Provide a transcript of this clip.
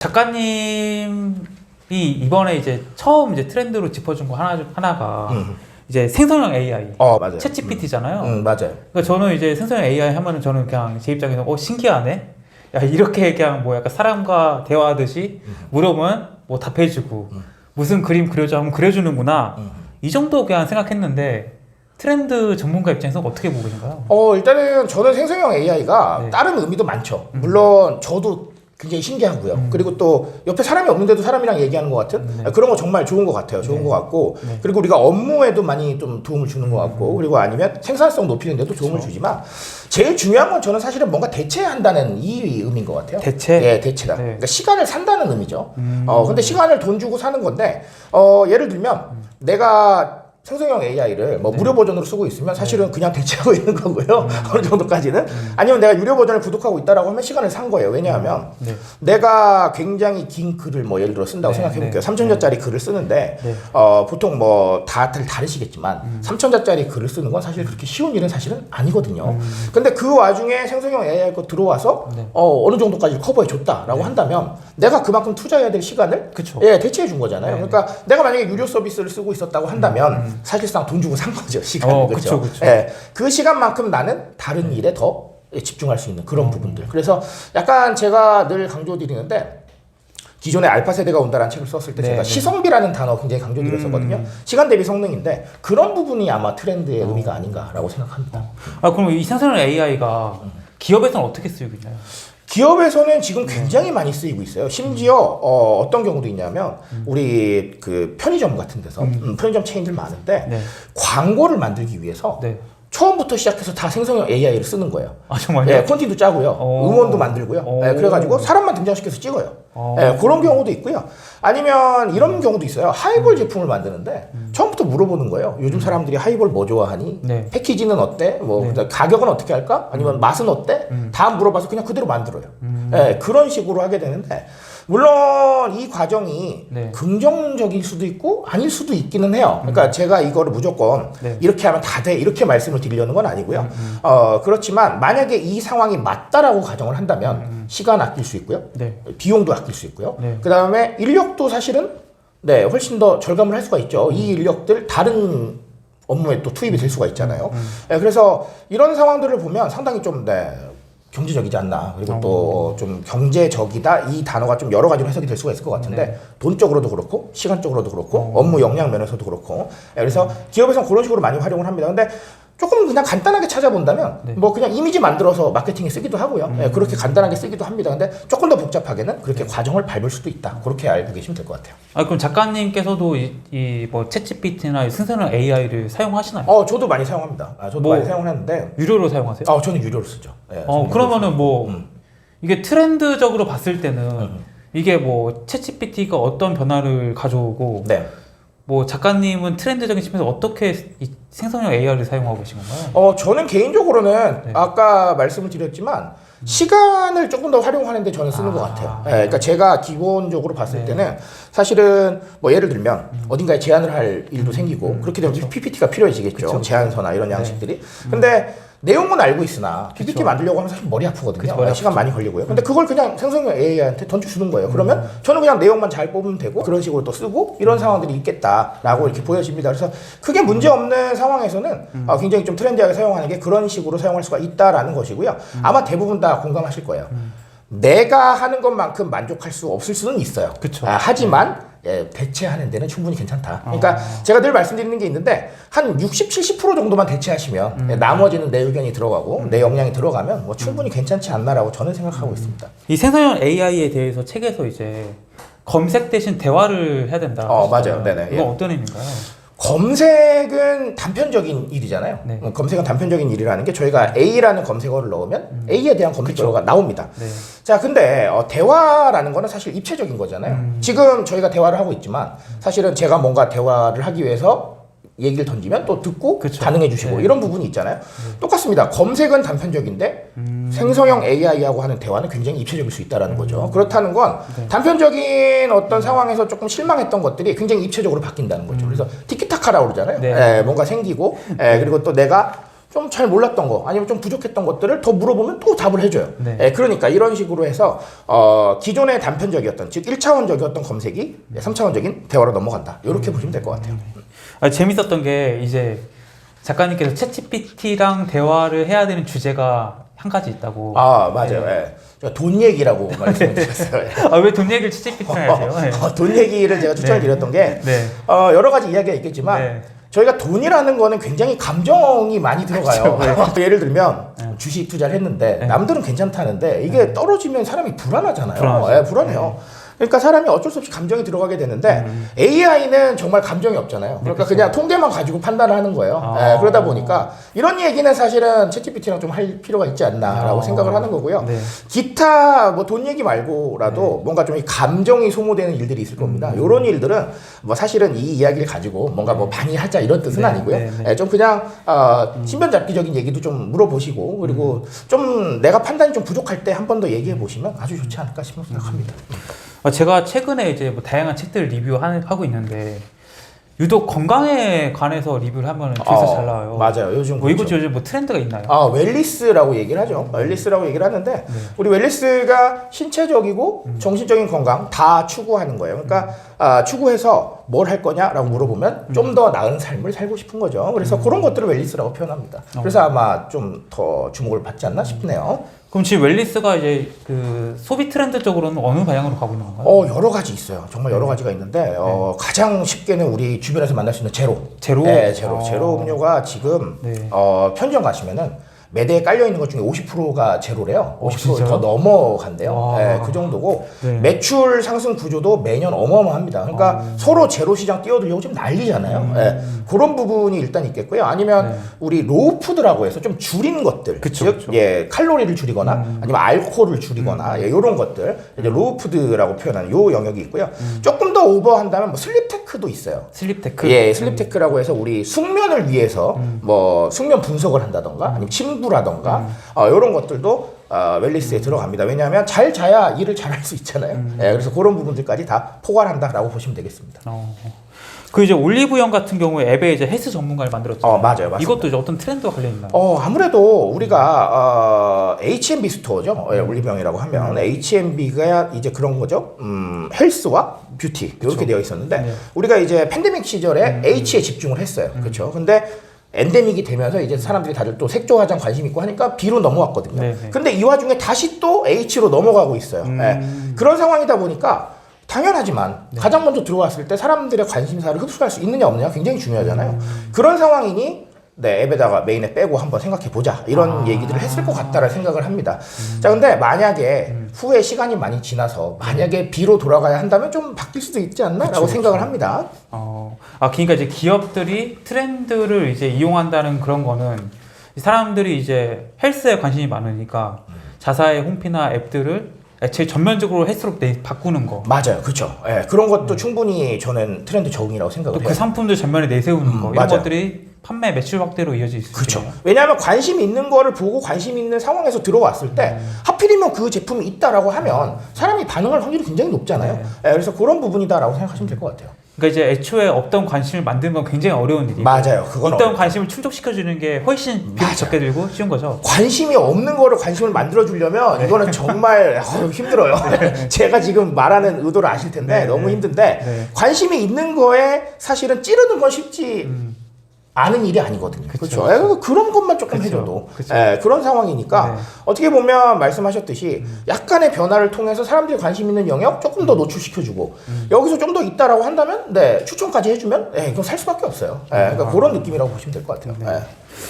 작가님이 이번에 이제 처음 이제 트렌드로 짚어준 거 하나가 이제 생성형 AI, 맞아요. 챗 GPT잖아요. 맞아요. 그러니까 저는 이제 생성형 AI 하면은 저는 그냥 제 입장에서 신기하네. 야, 이렇게 그냥 뭐 약간 사람과 대화하듯이 물어보면 뭐 답해주고 무슨 그림 그려줘 하면 그려주는구나. 이 정도 그냥 생각했는데 트렌드 전문가 입장에서 어떻게 보고 계신가요? 일단은 저는 생성형 AI가 네. 다른 의미도 많죠. 물론 저도 굉장히 신기하고요. 그리고 또 옆에 사람이 없는데도 사람이랑 얘기하는 것 같은 그런 거 정말 좋은 것 같아요. 좋은 것 같고 그리고 우리가 업무에도 많이 좀 도움을 주는 것 같고 그리고 아니면 생산성 높이는 데도 도움을 주지만 제일 중요한 건 저는 사실은 뭔가 대체한다는 이 의미인 것 같아요. 대체? 예, 대체다. 네. 그러니까 시간을 산다는 의미죠. 근데 시간을 돈 주고 사는 건데 예를 들면 내가 생성형 AI를 뭐 무료 버전으로 쓰고 있으면 사실은 그냥 대체하고 있는 거고요. 어느 정도까지는. 아니면 내가 유료 버전을 구독하고 있다라고 하면 시간을 산 거예요. 왜냐하면 내가 굉장히 긴 글을 뭐 예를 들어 쓴다고 생각해 볼게요. 3,000자짜리 글을 쓰는데 보통 뭐 다들 다르시겠지만 3,000자짜리 글을 쓰는 건 사실 그렇게 쉬운 일은 사실은 아니거든요. 근데 그 와중에 생성형 AI가 들어와서 어느 정도까지 커버해 줬다라고 한다면 내가 그만큼 투자해야 될 시간을 대체해 준 거잖아요. 그러니까 내가 만약에 유료 서비스를 쓰고 있었다고 한다면 사실상 돈 주고 산 거죠. 시간을. 그렇죠. 예, 그 시간만큼 나는 다른 일에 더 집중할 수 있는 그런 부분들. 그래서 약간 제가 늘 강조드리는데 기존에 알파 세대가 온다라는 책을 썼을 때 제가 시성비라는 단어 굉장히 강조드렸었거든요. 시간 대비 성능인데 그런 부분이 아마 트렌드의 의미가 아닌가라고 생각합니다. 그럼 이 생성형 AI가 기업에서는 어떻게 쓰이고 있나요? 기업에서는 지금 굉장히 많이 쓰이고 있어요. 심지어 어떤 경우도 있냐면 우리 그 편의점 같은 데서 편의점 체인들 많은데 광고를 만들기 위해서 처음부터 시작해서 다 생성형 AI를 쓰는 거예요. 아, 정말요? 예, 콘텐츠도 짜고요. 음원도 만들고요. 예, 그래가지고 사람만 등장시켜서 찍어요. 예, 그런 경우도 있고요. 아니면 이런 경우도 있어요. 하이볼 제품을 만드는데 처음부터 물어보는 거예요. 요즘 사람들이 하이볼 뭐 좋아하니? 패키지는 어때? 뭐 가격은 어떻게 할까? 아니면 맛은 어때? 다 물어봐서 그냥 그대로 만들어요. 예, 그런 식으로 하게 되는데 물론 이 과정이 긍정적일 수도 있고 아닐 수도 있기는 해요. 그러니까 제가 이거를 무조건 이렇게 하면 다 돼 이렇게 말씀을 드리려는 건 아니고요. 그렇지만 만약에 이 상황이 맞다라고 가정을 한다면 시간 아낄 수 있고요. 비용도 아낄 수 있고요. 그 다음에 인력도 사실은 훨씬 더 절감을 할 수가 있죠. 이 인력들 다른 업무에 또 투입이 될 수가 있잖아요. 그래서 이런 상황들을 보면 상당히 좀 경제적이지 않나. 그리고 또 좀 경제적이다. 이 단어가 좀 여러 가지로 해석이 될 수가 있을 것 같은데 돈적으로도 그렇고 시간적으로도 그렇고 업무 역량 면에서도 그렇고 그래서 기업에서는 그런 식으로 많이 활용을 합니다. 근데 조금 그냥 간단하게 찾아본다면 뭐 그냥 이미지 만들어서 마케팅에 쓰기도 하고요. 그렇게 간단하게 쓰기도 합니다. 근데 조금 더 복잡하게는 그렇게 과정을 밟을 수도 있다. 그렇게 알고 계시면 될 것 같아요. 그럼 작가님께서도 이 뭐 챗GPT나 생성형 AI를 사용하시나요? 저도 많이 사용합니다. 저도 많이 사용하는데 유료로 사용하세요? 저는 유료로 쓰죠. 그러면은 뭐 이게 트렌드적으로 봤을 때는 이게 뭐 챗GPT가 어떤 변화를 가져오고 뭐 작가님은 트렌드적인 측면에서 어떻게 이 생성형 AI를 사용하고 계신 건가요? 저는 개인적으로는 아까 말씀을 드렸지만 시간을 조금 더 활용하는데 저는 쓰는 것 같아요. 그러니까 제가 기본적으로 봤을 때는 사실은 뭐 예를 들면 어딘가에 제안을 할 일도 생기고 그렇게 되면 PPT가 필요해지겠죠. 제안서나 이런 양식들이. 근데 내용은 알고 있으나 PPT 만들려고 하면 사실 머리 아프거든요. 시간 많이 걸리고요. 근데 그걸 그냥 생성형 AI한테 던져주는 거예요. 그러면 저는 그냥 내용만 잘 뽑으면 되고 그런 식으로 또 쓰고 이런 상황들이 있겠다라고 이렇게 보여집니다. 그래서 크게 문제없는 상황에서는 굉장히 좀 트렌디하게 사용하는 게 그런 식으로 사용할 수가 있다라는 것이고요. 아마 대부분 다 공감하실 거예요. 내가 하는 것만큼 만족할 수 없을 수는 있어요. 하지만 대체하는 데는 충분히 괜찮다. 그러니까 제가 늘 말씀드리는 게 있는데 한 60, 70% 정도만 대체하시면 나머지는 내 의견이 들어가고 내 역량이 들어가면 뭐 충분히 괜찮지 않나라고 저는 생각하고 있습니다. 이 생성형 AI에 대해서 책에서 이제 검색 대신 대화를 해야 된다. 맞아요. 네네. 이건 어떤 의미인가요? 검색은 단편적인 일이잖아요. 검색은 단편적인 일이라는 게 저희가 A라는 검색어를 넣으면 A에 대한 검색 결과가 나옵니다. 자, 근데 대화라는 거는 사실 입체적인 거잖아요. 지금 저희가 대화를 하고 있지만 사실은 제가 뭔가 대화를 하기 위해서 얘기를 던지면 또 듣고 반응해 주시고 이런 부분이 있잖아요. 똑같습니다. 검색은 단편적인데 생성형 AI하고 하는 대화는 굉장히 입체적일 수 있다는 거죠. 그렇다는 건 단편적인 어떤 상황에서 조금 실망했던 것들이 굉장히 입체적으로 바뀐다는 거죠. 그래서 티키타카라고 그러잖아요. 뭔가 생기고 그리고 또 내가 좀 잘 몰랐던 거 아니면 좀 부족했던 것들을 더 물어보면 또 답을 해줘요. 네. 예, 그러니까 이런 식으로 해서 기존의 단편적이었던 즉 1차원적이었던 검색이 3차원적인 대화로 넘어간다. 이렇게 보시면 될 것 같아요. 재밌었던 게 이제 작가님께서 챗GPT랑 대화를 해야 되는 주제가 한 가지 있다고. 아 맞아요. 예. 제가 돈 얘기라고 말씀드렸어요. 예. 왜 돈 얘기를 챗GPT랑 하세요? 돈 얘기를 제가 추천을 드렸던 게 여러 가지 이야기가 있겠지만 저희가 돈이라는 거는 굉장히 감정이 많이 들어가요. 예를 들면 주식 투자를 했는데 남들은 괜찮다는데 이게 떨어지면 사람이 불안하잖아요. 예, 불안해요. 그러니까 사람이 어쩔 수 없이 감정이 들어가게 되는데 AI는 정말 감정이 없잖아요. 그러니까 그냥 통계만 가지고 판단을 하는 거예요. 예, 그러다 보니까 이런 얘기는 사실은 챗GPT랑 좀 할 필요가 있지 않나라고 생각을 하는 거고요. 기타 뭐 돈 얘기 말고라도 뭔가 좀 이 감정이 소모되는 일들이 있을 겁니다. 이런 일들은 뭐 사실은 이 이야기를 가지고 뭔가 뭐 방해하자 이런 뜻은 아니고요. 예, 좀 그냥 신변잡기적인 얘기도 좀 물어보시고 그리고 좀 내가 판단이 좀 부족할 때 한 번 더 얘기해 보시면 아주 좋지 않을까 싶은 생각합니다. 제가 최근에 이제 뭐 다양한 책들을 리뷰하고 있는데 유독 건강에 관해서 리뷰를 하면 조회수 잘 나와요. 맞아요. 요즘 이것 요즘 뭐 트렌드가 있나요? 웰리스라고 얘기를 하죠. 웰리스라고 얘기를 하는데 우리 웰리스가 신체적이고 정신적인 건강 다 추구하는 거예요. 그러니까 추구해서 뭘 할 거냐라고 물어보면 좀 더 나은 삶을 살고 싶은 거죠. 그래서 그런 것들을 웰리스라고 표현합니다. 그래서 아마 좀 더 주목을 받지 않나 싶네요. 그럼 지금 웰리스가 이제 그 소비 트렌드 쪽으로는 어느 방향으로 가고 있는 건가요? 여러 가지 있어요. 정말 여러 가지가 있는데 가장 쉽게는 우리 주변에서 만날 수 있는 제로. 네, 제로 음료가 지금 편의점 가시면은 매대에 깔려 있는 것 중에 50%가 제로래요. 50%를 더 넘어간대요. 네, 그 정도고 매출 상승 구조도 매년 어마어마합니다. 그러니까 서로 제로 시장 뛰어들려고 지금 난리잖아요. 네, 그런 부분이 일단 있겠고요. 아니면 우리 로우푸드라고 해서 좀 줄인 것들, 즉 예, 칼로리를 줄이거나 아니면 알코올을 줄이거나 이런 것들 이제 로우푸드라고 표현하는 요 영역이 있고요. 조금 더 오버한다면 뭐 슬립테크도 있어요. 슬립테크? 예, 슬립테크라고 해서 우리 숙면을 위해서 뭐 숙면 분석을 한다던가 아니면 침구라던가 이런 것들도 웰리스에 들어갑니다. 왜냐하면 잘 자야 일을 잘 할 수 있잖아요. 예, 그래서 그런 부분들까지 다 포괄한다라고 보시면 되겠습니다. 그 이제 올리브영 같은 경우에 앱에 이제 헬스 전문가를 만들었잖아요. 맞아요, 맞습니다. 이것도 이제 어떤 트렌드와 관련 있나요? 아무래도 우리가 H&B 스토어죠. 올리브영이라고 하면 H&B가 이제 그런 거죠. 헬스와 뷰티 이렇게 되어 있었는데 우리가 이제 팬데믹 시절에 H에 집중을 했어요. 그렇죠. 근데 엔데믹이 되면서 이제 사람들이 다들 또 색조 화장 관심 있고 하니까 B로 넘어왔거든요. 근데 이 와중에 다시 또 H로 넘어가고 있어요. 그런 상황이다 보니까 당연하지만 가장 먼저 들어왔을 때 사람들의 관심사를 흡수할 수 있느냐 없느냐 굉장히 중요하잖아요. 그런 상황이니 앱에다가 메인에 빼고 한번 생각해 보자 이런 얘기들을 했을 것 같다라는 생각을 합니다. 자, 근데 만약에 후에 시간이 많이 지나서 만약에 B로 돌아가야 한다면 좀 바뀔 수도 있지 않나라고 생각을 합니다. 그러니까 이제 기업들이 트렌드를 이제 이용한다는 그런 거는 사람들이 이제 헬스에 관심이 많으니까 자사의 홈피나 앱들을 제 전면적으로 헬스로 바꾸는 거. 맞아요, 그렇죠. 예, 그런 것도 충분히 저는 트렌드 적응이라고 생각을 해요. 그 상품들 전면에 내세우는 거 이런 것들이 판매 매출 확대로 이어질 수 있어요. 그렇죠. 왜냐하면 관심 있는 거를 보고 관심 있는 상황에서 들어왔을 때 하필이면 그 제품이 있다라고 하면 사람이 반응할 확률이 굉장히 높잖아요. 예, 그래서 그런 부분이다라고 생각하시면 될 것 같아요. 그러니까 이제 애초에 없던 관심을 만드는 건 굉장히 어려운 일이고 맞아요. 그건 있던 관심을 충족시켜주는 게 훨씬 비용 적게 들고 쉬운 거죠. 관심이 없는 거를 관심을 만들어주려면 이거는 정말 힘들어요. 제가 지금 말하는 의도를 아실 텐데 너무 힘든데 관심이 있는 거에 사실은 찌르는 건 쉽지 않은 일이 아니거든요. 그렇죠. 그런 것만 조금 해줘도 그런 상황이니까 어떻게 보면 말씀하셨듯이 약간의 변화를 통해서 사람들이 관심 있는 영역 조금 더 노출시켜주고 여기서 좀 더 있다라고 한다면 추천까지 해주면 이건 살 수밖에 없어요. 그러니까 그런 느낌이라고 보시면 될 것 같아요.